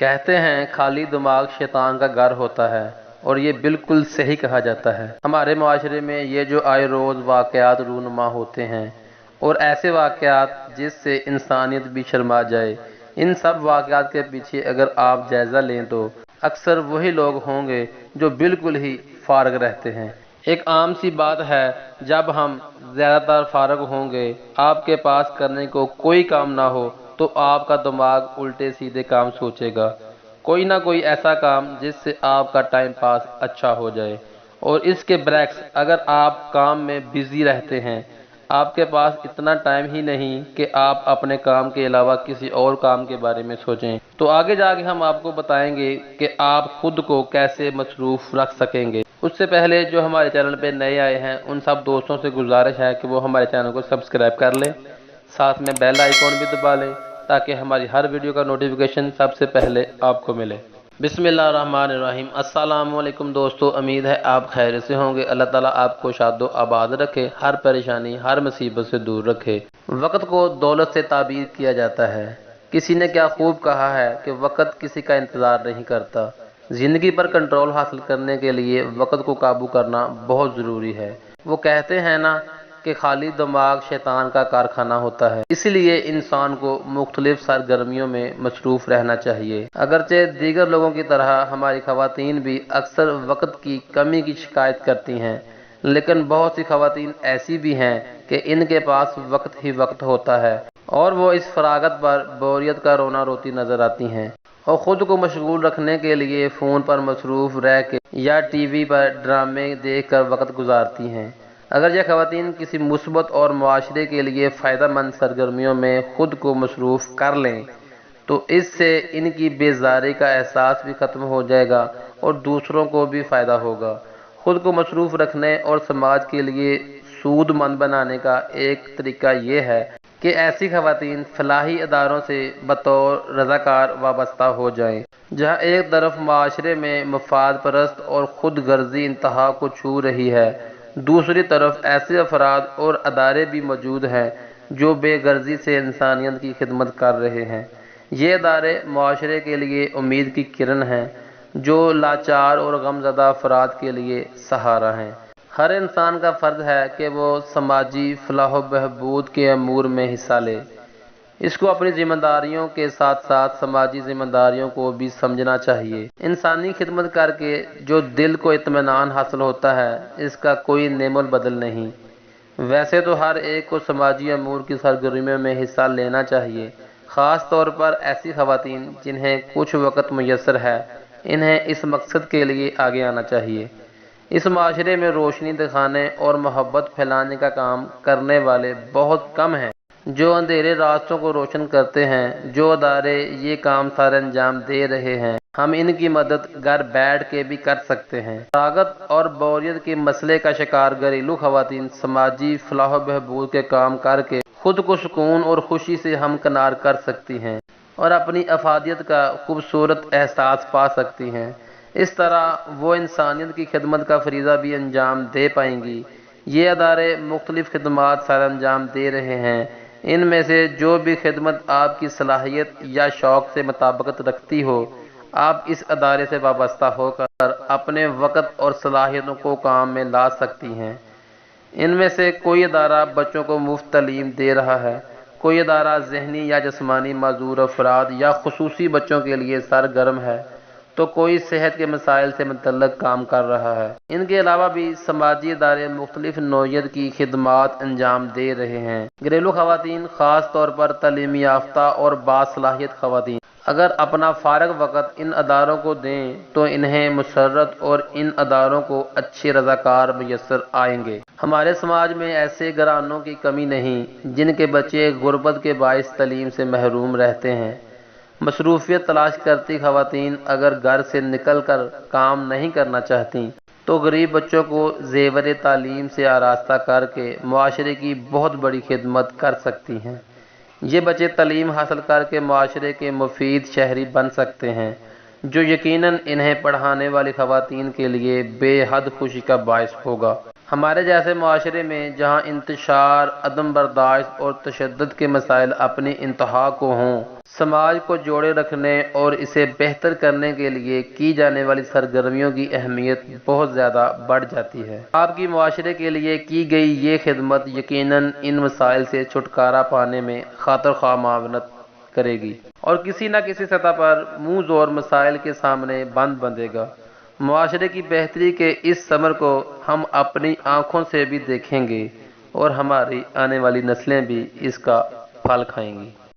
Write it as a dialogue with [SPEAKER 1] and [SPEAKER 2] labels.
[SPEAKER 1] کہتے ہیں خالی دماغ شیطان کا گھر ہوتا ہے، اور یہ بالکل صحیح کہا جاتا ہے۔ ہمارے معاشرے میں یہ جو آئے روز واقعات رونما ہوتے ہیں، اور ایسے واقعات جس سے انسانیت بھی شرما جائے، ان سب واقعات کے پیچھے اگر آپ جائزہ لیں تو اکثر وہی لوگ ہوں گے جو بالکل ہی فارغ رہتے ہیں۔ ایک عام سی بات ہے، جب ہم زیادہ تر فارغ ہوں گے، آپ کے پاس کرنے کو کوئی کام نہ ہو، تو آپ کا دماغ الٹے سیدھے کام سوچے گا، کوئی نہ کوئی ایسا کام جس سے آپ کا ٹائم پاس اچھا ہو جائے۔ اور اس کے برعکس اگر آپ کام میں بزی رہتے ہیں، آپ کے پاس اتنا ٹائم ہی نہیں کہ آپ اپنے کام کے علاوہ کسی اور کام کے بارے میں سوچیں، تو آگے جا کے ہم آپ کو بتائیں گے کہ آپ خود کو کیسے مصروف رکھ سکیں گے۔ اس سے پہلے جو ہمارے چینل پہ نئے آئے ہیں، ان سب دوستوں سے گزارش ہے کہ وہ ہمارے چینل کو سبسکرائب کر لیں، ساتھ میں بیل آئیکن بھی دبا لیں تاکہ ہماری ہر ویڈیو کا نوٹیفیکیشن سب سے پہلے آپ کو ملے۔ بسم اللہ الرحمن الرحیم۔ السلام علیکم دوستو، امید ہے آپ خیر سے ہوں گے۔ اللہ تعالیٰ آپ کو شاد و آباد رکھے، ہر پریشانی ہر مصیبت سے دور رکھے۔ وقت کو دولت سے تعبیر کیا جاتا ہے۔ کسی نے کیا خوب کہا ہے کہ وقت کسی کا انتظار نہیں کرتا۔ زندگی پر کنٹرول حاصل کرنے کے لیے وقت کو قابو کرنا بہت ضروری ہے۔ وہ کہتے ہیں نا کہ خالی دماغ شیطان کا کارخانہ ہوتا ہے، اس لیے انسان کو مختلف سرگرمیوں میں مصروف رہنا چاہیے۔ اگرچہ دیگر لوگوں کی طرح ہماری خواتین بھی اکثر وقت کی کمی کی شکایت کرتی ہیں، لیکن بہت سی خواتین ایسی بھی ہیں کہ ان کے پاس وقت ہی وقت ہوتا ہے، اور وہ اس فراغت پر بوریت کا رونا روتی نظر آتی ہیں، اور خود کو مشغول رکھنے کے لیے فون پر مصروف رہ کے یا ٹی وی پر ڈرامے دیکھ کر وقت گزارتی ہیں۔ اگر یہ خواتین کسی مثبت اور معاشرے کے لیے فائدہ مند سرگرمیوں میں خود کو مصروف کر لیں تو اس سے ان کی بیزاری کا احساس بھی ختم ہو جائے گا اور دوسروں کو بھی فائدہ ہوگا۔ خود کو مصروف رکھنے اور سماج کے لیے سود مند بنانے کا ایک طریقہ یہ ہے کہ ایسی خواتین فلاحی اداروں سے بطور رضاکار وابستہ ہو جائیں، جہاں ایک طرف معاشرے میں مفاد پرست اور خود غرضی انتہا کو چھو رہی ہے، دوسری طرف ایسے افراد اور ادارے بھی موجود ہیں جو بے غرضی سے انسانیت کی خدمت کر رہے ہیں۔ یہ ادارے معاشرے کے لیے امید کی کرن ہیں، جو لاچار اور غمزدہ افراد کے لیے سہارا ہیں۔ ہر انسان کا فرض ہے کہ وہ سماجی فلاح و بہبود کے امور میں حصہ لے۔ اس کو اپنی ذمہ داریوں کے ساتھ ساتھ سماجی ذمہ داریوں کو بھی سمجھنا چاہیے۔ انسانی خدمت کر کے جو دل کو اطمینان حاصل ہوتا ہے، اس کا کوئی نعم البدل نہیں۔ ویسے تو ہر ایک کو سماجی امور کی سرگرمیوں میں حصہ لینا چاہیے، خاص طور پر ایسی خواتین جنہیں کچھ وقت میسر ہے، انہیں اس مقصد کے لیے آگے آنا چاہیے۔ اس معاشرے میں روشنی دکھانے اور محبت پھیلانے کا کام کرنے والے بہت کم ہیں جو اندھیرے راستوں کو روشن کرتے ہیں۔ جو ادارے یہ کام سر انجام دے رہے ہیں، ہم ان کی مدد گھر بیٹھ کے بھی کر سکتے ہیں۔ فراغت اور بوریت کے مسئلے کا شکار گھریلو خواتین سماجی فلاح و بہبود کے کام کر کے خود کو سکون اور خوشی سے ہمکنار کر سکتی ہیں اور اپنی افادیت کا خوبصورت احساس پا سکتی ہیں۔ اس طرح وہ انسانیت کی خدمت کا فریضہ بھی انجام دے پائیں گی۔ یہ ادارے مختلف خدمات سر انجام دے رہے ہیں، ان میں سے جو بھی خدمت آپ کی صلاحیت یا شوق سے مطابقت رکھتی ہو، آپ اس ادارے سے وابستہ ہو کر اپنے وقت اور صلاحیتوں کو کام میں لا سکتی ہیں۔ ان میں سے کوئی ادارہ بچوں کو مفت تعلیم دے رہا ہے، کوئی ادارہ ذہنی یا جسمانی معذور افراد یا خصوصی بچوں کے لیے سرگرم ہے، تو کوئی صحت کے مسائل سے متعلق کام کر رہا ہے۔ ان کے علاوہ بھی سماجی ادارے مختلف نوعیت کی خدمات انجام دے رہے ہیں۔ گھریلو خواتین، خاص طور پر تعلیم یافتہ اور باصلاحیت خواتین، اگر اپنا فارغ وقت ان اداروں کو دیں تو انہیں مسرت اور ان اداروں کو اچھے رضاکار میسر آئیں گے۔ ہمارے سماج میں ایسے گھرانوں کی کمی نہیں جن کے بچے غربت کے باعث تعلیم سے محروم رہتے ہیں۔ مصروفیت تلاش کرتی خواتین اگر گھر سے نکل کر کام نہیں کرنا چاہتی تو غریب بچوں کو زیور تعلیم سے آراستہ کر کے معاشرے کی بہت بڑی خدمت کر سکتی ہیں۔ یہ بچے تعلیم حاصل کر کے معاشرے کے مفید شہری بن سکتے ہیں، جو یقیناً انہیں پڑھانے والی خواتین کے لیے بے حد خوشی کا باعث ہوگا۔ ہمارے جیسے معاشرے میں جہاں انتشار، عدم برداشت اور تشدد کے مسائل اپنی انتہا کو ہوں، سماج کو جوڑے رکھنے اور اسے بہتر کرنے کے لیے کی جانے والی سرگرمیوں کی اہمیت بہت زیادہ بڑھ جاتی ہے۔ آپ کی معاشرے کے لیے کی گئی یہ خدمت یقیناً ان مسائل سے چھٹکارا پانے میں خاطر خواہ معاونت کرے گی اور کسی نہ کسی سطح پر منہ زور مسائل کے سامنے بند بندھے گا۔ معاشرے کی بہتری کے اس ثمر کو ہم اپنی آنکھوں سے بھی دیکھیں گے اور ہماری آنے والی نسلیں بھی اس کا پھل کھائیں گی۔